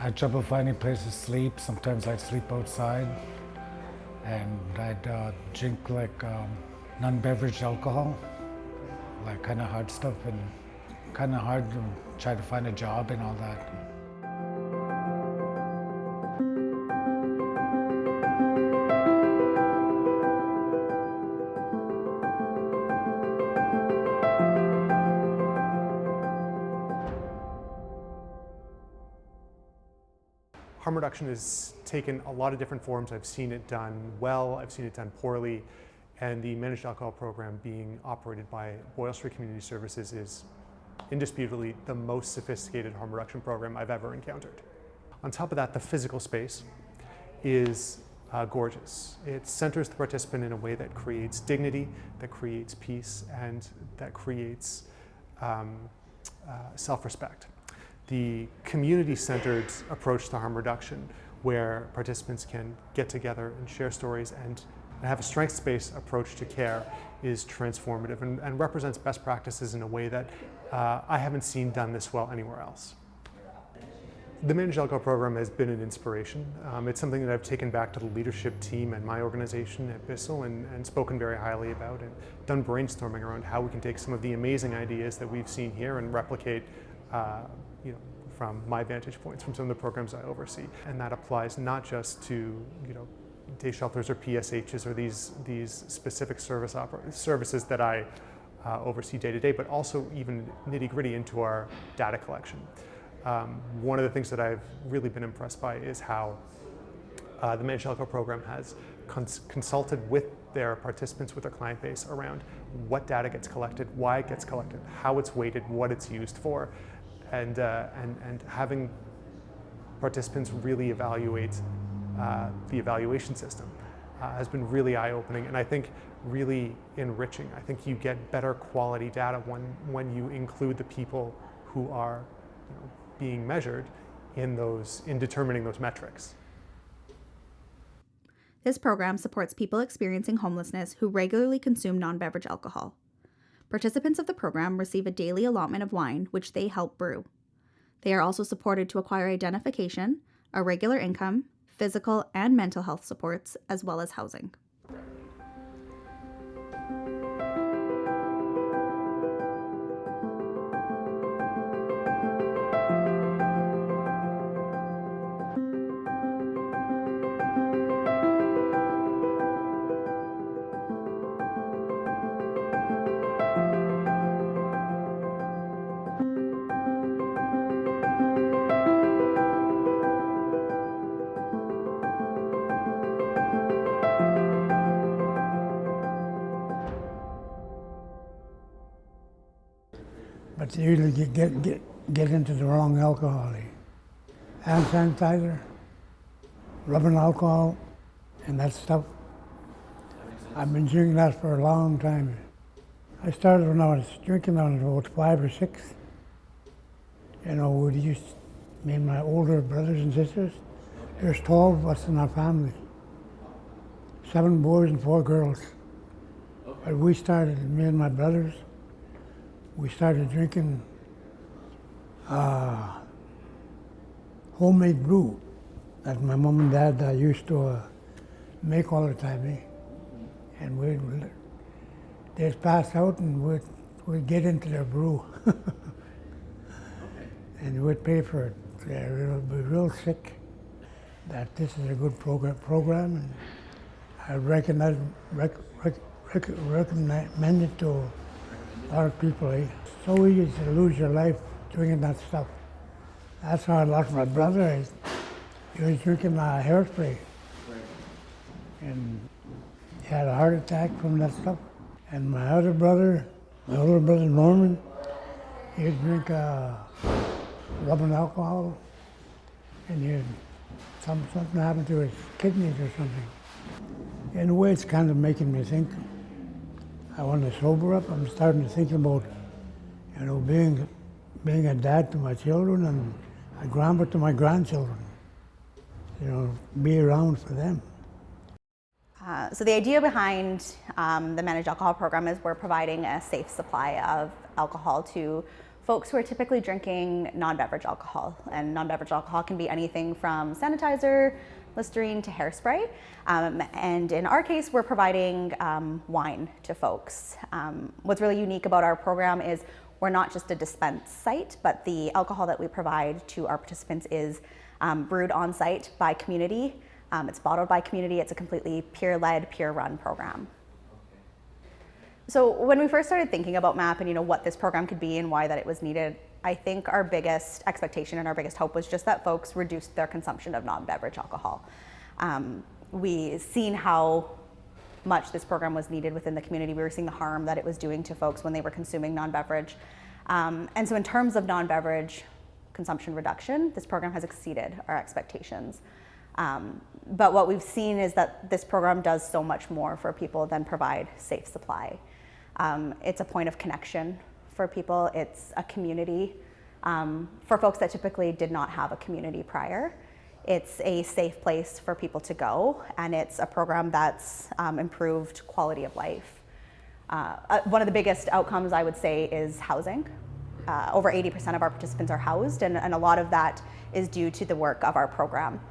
had trouble finding a place to sleep. Sometimes I'd sleep outside, and I'd drink like non-beverage alcohol, like kind of hard stuff, and kind of hard to try to find a job and all that. Harm reduction has taken a lot of different forms. I've seen it done well, I've seen it done poorly, and the managed alcohol program being operated by Boyle Community Services is indisputably the most sophisticated harm reduction program I've ever encountered. On top of that, the physical space is gorgeous. It centers the participant in a way that creates dignity, that creates peace, and that creates self-respect. The community-centered approach to harm reduction, where participants can get together and share stories and have a strengths-based approach to care, is transformative and represents best practices in a way that I haven't seen done this well anywhere else. The managed alcohol program has been an inspiration. It's something that I've taken back to the leadership team and my organization at Bissell and spoken very highly about, and done brainstorming around how we can take some of the amazing ideas that we've seen here and replicate from my vantage points from some of the programs I oversee. And that applies not just to day shelters or PSHs or these specific services that I oversee day to day, but also even nitty gritty into our data collection. One of the things that I've really been impressed by is how the managed alcohol program has consulted with their participants, with their client base, around what data gets collected, why it gets collected, how it's weighted, what it's used for, and having participants really evaluate the evaluation system has been really eye-opening, and I think really enriching. I think you get better quality data when you include the people who are being measured in determining those metrics. This program supports people experiencing homelessness who regularly consume non-beverage alcohol. Participants of the program receive a daily allotment of wine, which they help brew. They are also supported to acquire identification, a regular income, physical and mental health supports, as well as housing. But they usually get into the wrong alcohol. Hand sanitizer, rubbing alcohol, and that stuff. I've been drinking that for a long time. I started when I was drinking when I was about 5 or 6. Me and my older brothers and sisters, there's 12 of us in our family. 7 boys and 4 girls. But we started, me and my brothers, we started drinking homemade brew that my mom and dad used to make all the time. And they'd pass out and we'd get into their brew. And we'd pay for it. We'd be real sick. That this is a good program, and I recommend it to a lot of people. So easy to lose your life drinking that stuff. That's how I lost my brother. He was drinking hairspray. And he had a heart attack from that stuff. And my other brother, my older brother Norman, he'd drink rubbing alcohol, and something happened to his kidneys or something. In a way, it's kind of making me think. I want to sober up. I'm starting to think about, being a dad to my children and a grandpa to my grandchildren. Be around for them. So the idea behind the managed alcohol program is we're providing a safe supply of alcohol to folks who are typically drinking non-beverage alcohol. And non-beverage alcohol can be anything from sanitizer, Listerine to hairspray. And in our case, we're providing wine to folks. What's really unique about our program is we're not just a dispense site, but the alcohol that we provide to our participants is brewed on site by community. It's bottled by community. It's a completely peer-led, peer-run program. So when we first started thinking about MAP and what this program could be and why that it was needed, I think our biggest expectation and our biggest hope was just that folks reduced their consumption of non-beverage alcohol. We seen how much this program was needed within the community. We were seeing the harm that it was doing to folks when they were consuming non-beverage. And so in terms of non-beverage consumption reduction, this program has exceeded our expectations. But what we've seen is that this program does so much more for people than provide safe supply. It's a point of connection for people. It's a community for folks that typically did not have a community prior. It's a safe place for people to go, and it's a program that's improved quality of life. One of the biggest outcomes, I would say, is housing. Over 80% of our participants are housed, and a lot of that is due to the work of our program.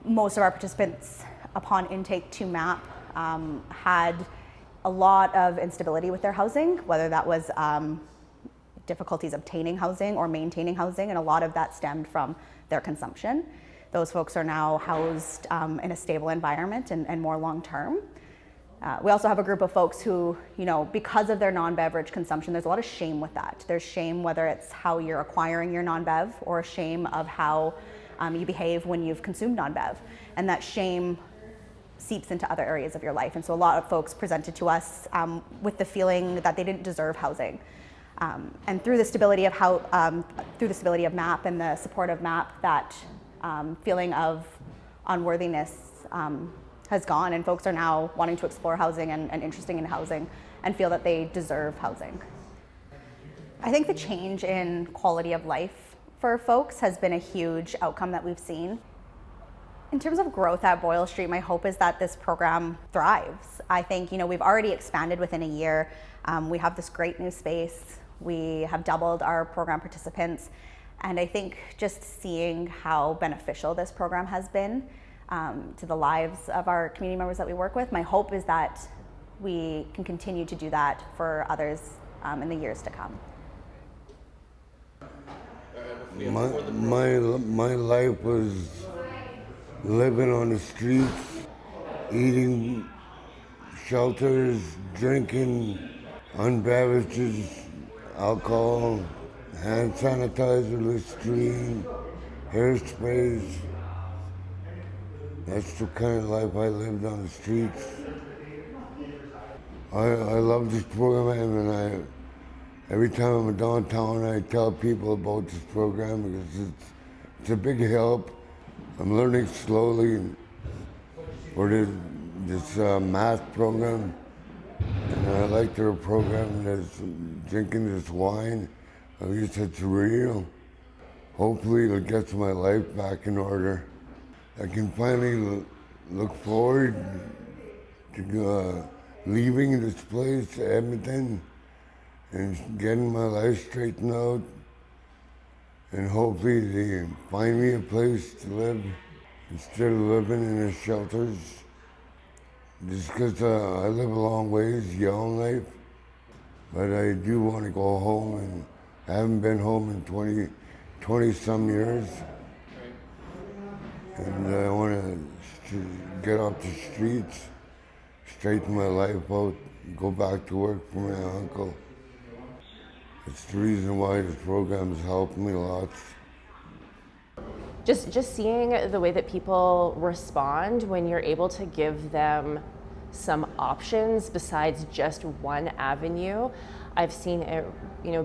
Most of our participants, upon intake to MAP, had a lot of instability with their housing, whether that was difficulties obtaining housing or maintaining housing, and a lot of that stemmed from their consumption. Those folks are now housed in a stable environment and more long-term. We also have a group of folks who, because of their non-beverage consumption, there's a lot of shame with that. There's shame whether it's how you're acquiring your non-bev or shame of how you behave when you've consumed non-bev. And that shame seeps into other areas of your life. And so a lot of folks presented to us with the feeling that they didn't deserve housing. And through the stability of MAP and the support of MAP, that feeling of unworthiness has gone, and folks are now wanting to explore housing and interested in housing and feel that they deserve housing. I think the change in quality of life for folks has been a huge outcome that we've seen. In terms of growth at Boyle Street, my hope is that this program thrives. I think, we've already expanded within a year. We have this great new space. We have doubled our program participants. And I think just seeing how beneficial this program has been to the lives of our community members that we work with, my hope is that we can continue to do that for others in the years to come. My life was living on the streets, eating shelters, drinking unbeverages, alcohol, hand sanitizer, Listerine, hairsprays. That's the kind of life I lived on the streets. I love this program, and every time I'm downtown, I tell people about this program because it's a big help. I'm learning slowly for this math program, and I like their program that's drinking this wine. At least it's real. Hopefully it gets my life back in order. I can finally look forward to leaving this place, Edmonton, and getting my life straightened out. And hopefully they find me a place to live instead of living in the shelters. Just because I live a long ways, young life, but I do want to go home, and I haven't been home in 20 some years. And I want to get off the streets, straighten my life out, go back to work for my uncle. It's the reason why this program has helped me a lot. Just seeing the way that people respond when you're able to give them some options besides just one avenue, I've seen it,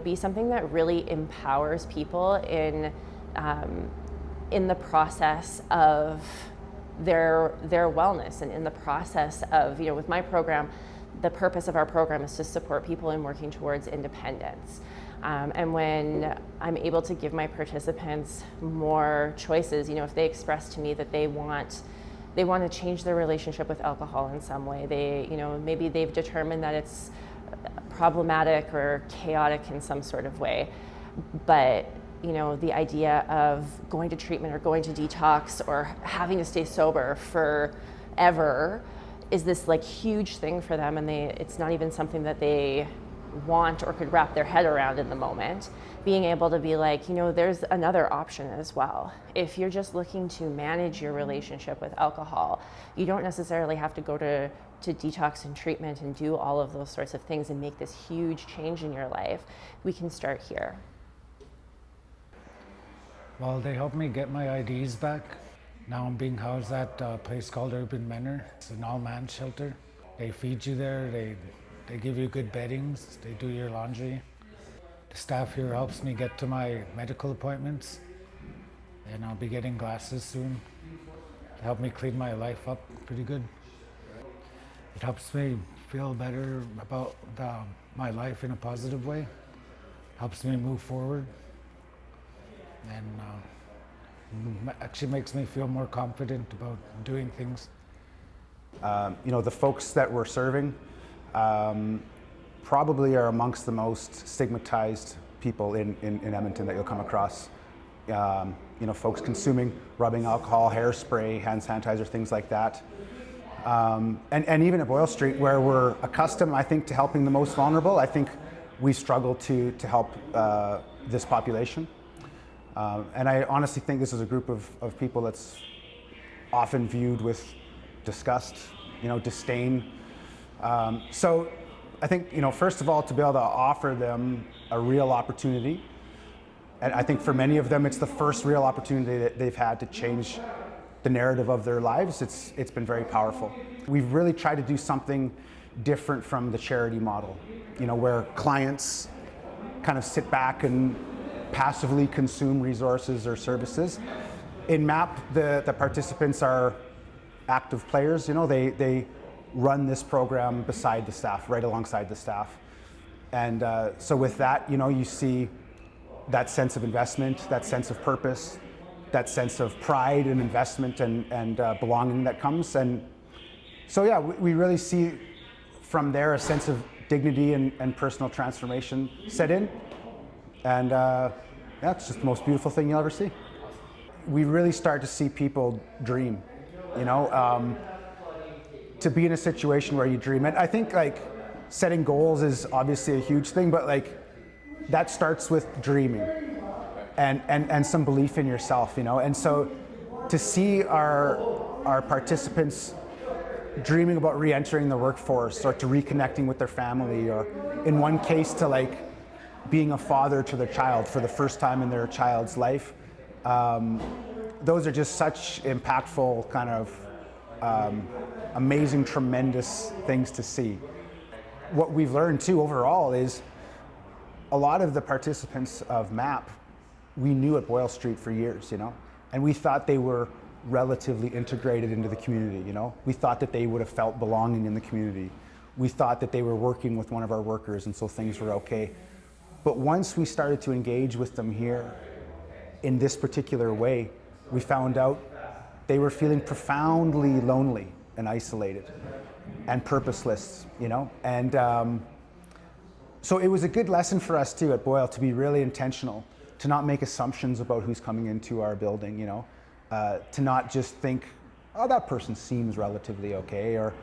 be something that really empowers people in the process of their wellness, and in the process of, with my program, the purpose of our program is to support people in working towards independence. And when I'm able to give my participants more choices, if they express to me that they want to change their relationship with alcohol in some way, maybe they've determined that it's problematic or chaotic in some sort of way. But the idea of going to treatment or going to detox or having to stay sober forever is this like huge thing for them, and it's not even something that they want or could wrap their head around in the moment. Being able to be like, there's another option as well. If you're just looking to manage your relationship with alcohol, you don't necessarily have to go to detox and treatment and do all of those sorts of things and make this huge change in your life. We can start here. Well, they helped me get my IDs back. Now I'm being housed at a place called Urban Manor. It's an all-man shelter. They feed you there, they give you good beddings, they do your laundry. The staff here helps me get to my medical appointments, and I'll be getting glasses soon to help me clean my life up pretty good. It helps me feel better about my life in a positive way, helps me move forward, and actually makes me feel more confident about doing things. The folks that we're serving probably are amongst the most stigmatized people in Edmonton that you'll come across. Folks consuming, rubbing alcohol, hairspray, hand sanitizer, things like that. And even at Boyle Street, where we're accustomed, I think, to helping the most vulnerable, I think we struggle to help this population. And I honestly think this is a group of people that's often viewed with disgust, disdain. So I think, first of all, to be able to offer them a real opportunity. And I think for many of them, it's the first real opportunity that they've had to change the narrative of their lives. It's been very powerful. We've really tried to do something different from the charity model, where clients kind of sit back and passively consume resources or services. In MAP, the participants are active players. They run this program beside the staff, right alongside the staff. And so with that, you see that sense of investment, that sense of purpose, that sense of pride and investment and belonging that comes. And so yeah, we really see from there a sense of dignity and personal transformation set in. And that's just the most beautiful thing you'll ever see. We really start to see people dream, to be in a situation where you dream. And I think setting goals is obviously a huge thing, but that starts with dreaming and some belief in yourself, And so to see our participants dreaming about re-entering the workforce or to reconnecting with their family, or in one case to being a father to their child for the first time in their child's life, those are just such impactful kind of amazing, tremendous things to see. What we've learned too overall is a lot of the participants of MAP we knew at Boyle Street for years, and we thought they were relatively integrated into the community, We thought that they would have felt belonging in the community. We thought that they were working with one of our workers, and so things were okay. But once we started to engage with them here in this particular way, we found out they were feeling profoundly lonely and isolated and purposeless, And so it was a good lesson for us too at Boyle to be really intentional, to not make assumptions about who's coming into our building, to not just think, oh, that person seems relatively okay, or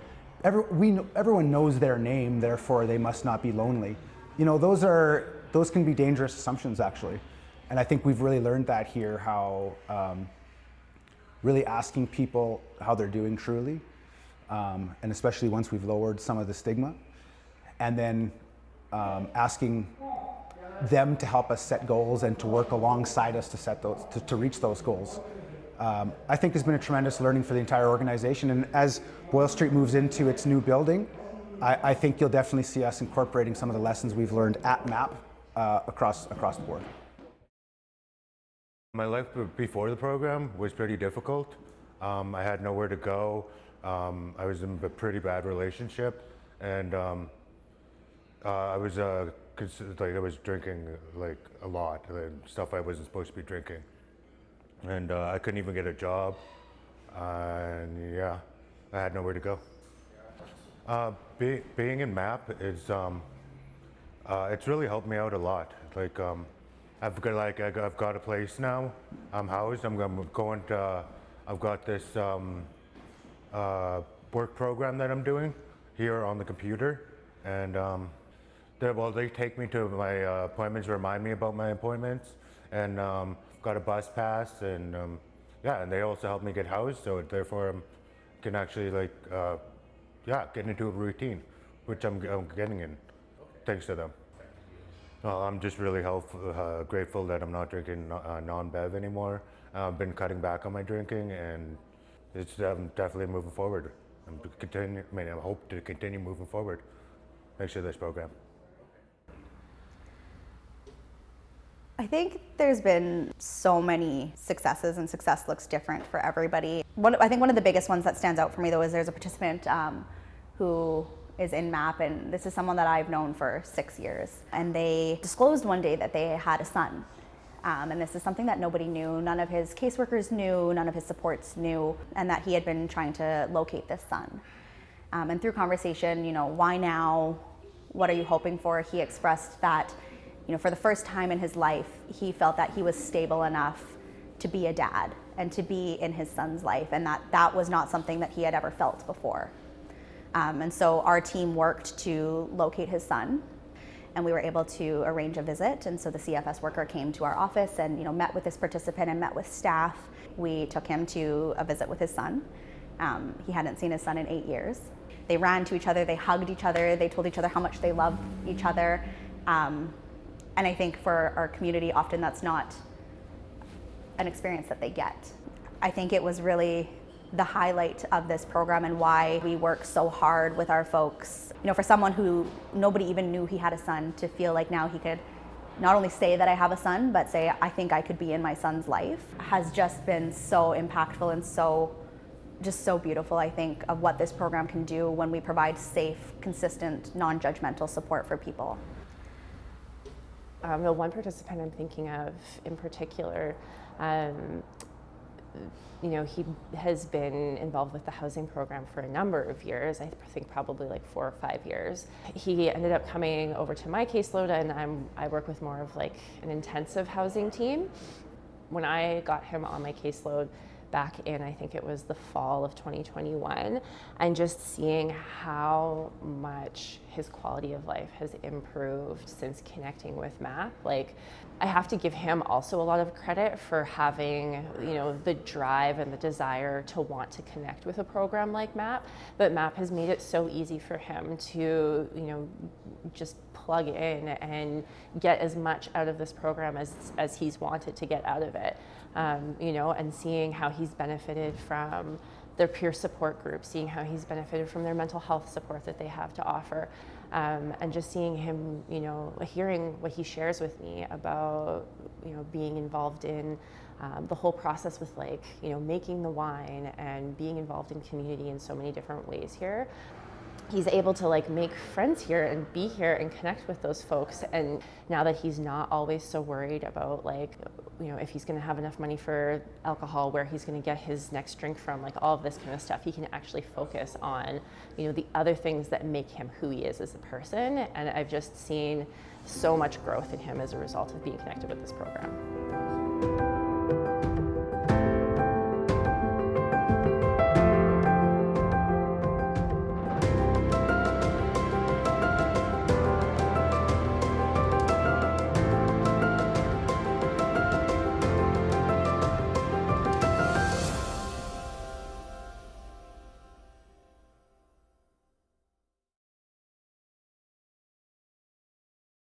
everyone knows their name, therefore they must not be lonely. Those can be dangerous assumptions actually. And I think we've really learned that here, how really asking people how they're doing truly, and especially once we've lowered some of the stigma, and then asking them to help us set goals and to work alongside us to set those, to reach those goals. I think has been a tremendous learning for the entire organization. And as Boyle Street moves into its new building, I think you'll definitely see us incorporating some of the lessons we've learned at MAP across the board. My life before the program was pretty difficult. I had nowhere to go. I was in a pretty bad relationship, and I was drinking a lot, stuff I wasn't supposed to be drinking, and I couldn't even get a job. And yeah, I had nowhere to go. Being in MAP is It's really helped me out a lot. Like I've got a place now. I'm housed. I'm going to. I've got this work program that I'm doing here on the computer, and they take me to my appointments, remind me about my appointments, and got a bus pass, and yeah, and they also help me get housed, so therefore I can actually get into a routine, which I'm getting in, thanks to them. I'm just really grateful that I'm not drinking non-bev anymore. I've been cutting back on my drinking, and it's definitely moving forward. I hope to continue moving forward thanks to this program. I think there's been so many successes, and success looks different for everybody. I think one of the biggest ones that stands out for me, though, is there's a participant who is in MAP, and this is someone that I've known for 6 years. And they disclosed one day that they had a son. And this is something that nobody knew. None of his caseworkers knew, none of his supports knew, and that he had been trying to locate this son. And through conversation, why now? What are you hoping for? He expressed that, for the first time in his life, he felt that he was stable enough to be a dad and to be in his son's life, and that was not something that he had ever felt before. And so our team worked to locate his son, and we were able to arrange a visit. And so the CFS worker came to our office and met with this participant and met with staff. We took him to a visit with his son. He hadn't seen his son in 8 years. They ran to each other, they hugged each other, they told each other how much they loved each other. And I think for our community, often that's not an experience that they get. I think it was really the highlight of this program and why we work so hard with our folks. For someone who nobody even knew he had a son, to feel like now he could not only say that I have a son, but say, I think I could be in my son's life, has just been so impactful and so beautiful, I think, of what this program can do when we provide safe, consistent, non-judgmental support for people. The one participant I'm thinking of in particular, he has been involved with the housing program for a number of years. I think probably like 4 or 5 years. He ended up coming over to my caseload, and I work with more of like an intensive housing team. When I got him on my caseload back in, I think it was the fall of 2021, and just seeing how much his quality of life has improved since connecting with MAP. I have to give him also a lot of credit for having, the drive and the desire to want to connect with a program like MAP, but MAP has made it so easy for him to, just plug in and get as much out of this program as he's wanted to get out of it. And seeing how he's benefited from their peer support group, seeing how he's benefited from their mental health support that they have to offer, and just seeing him, hearing what he shares with me about, being involved in the whole process with making the wine and being involved in community in so many different ways here. He's able to make friends here and be here and connect with those folks. And now that he's not always so worried about if he's going to have enough money for alcohol, where he's going to get his next drink from, all of this kind of stuff, he can actually focus on, the other things that make him who he is as a person. And I've just seen so much growth in him as a result of being connected with this program.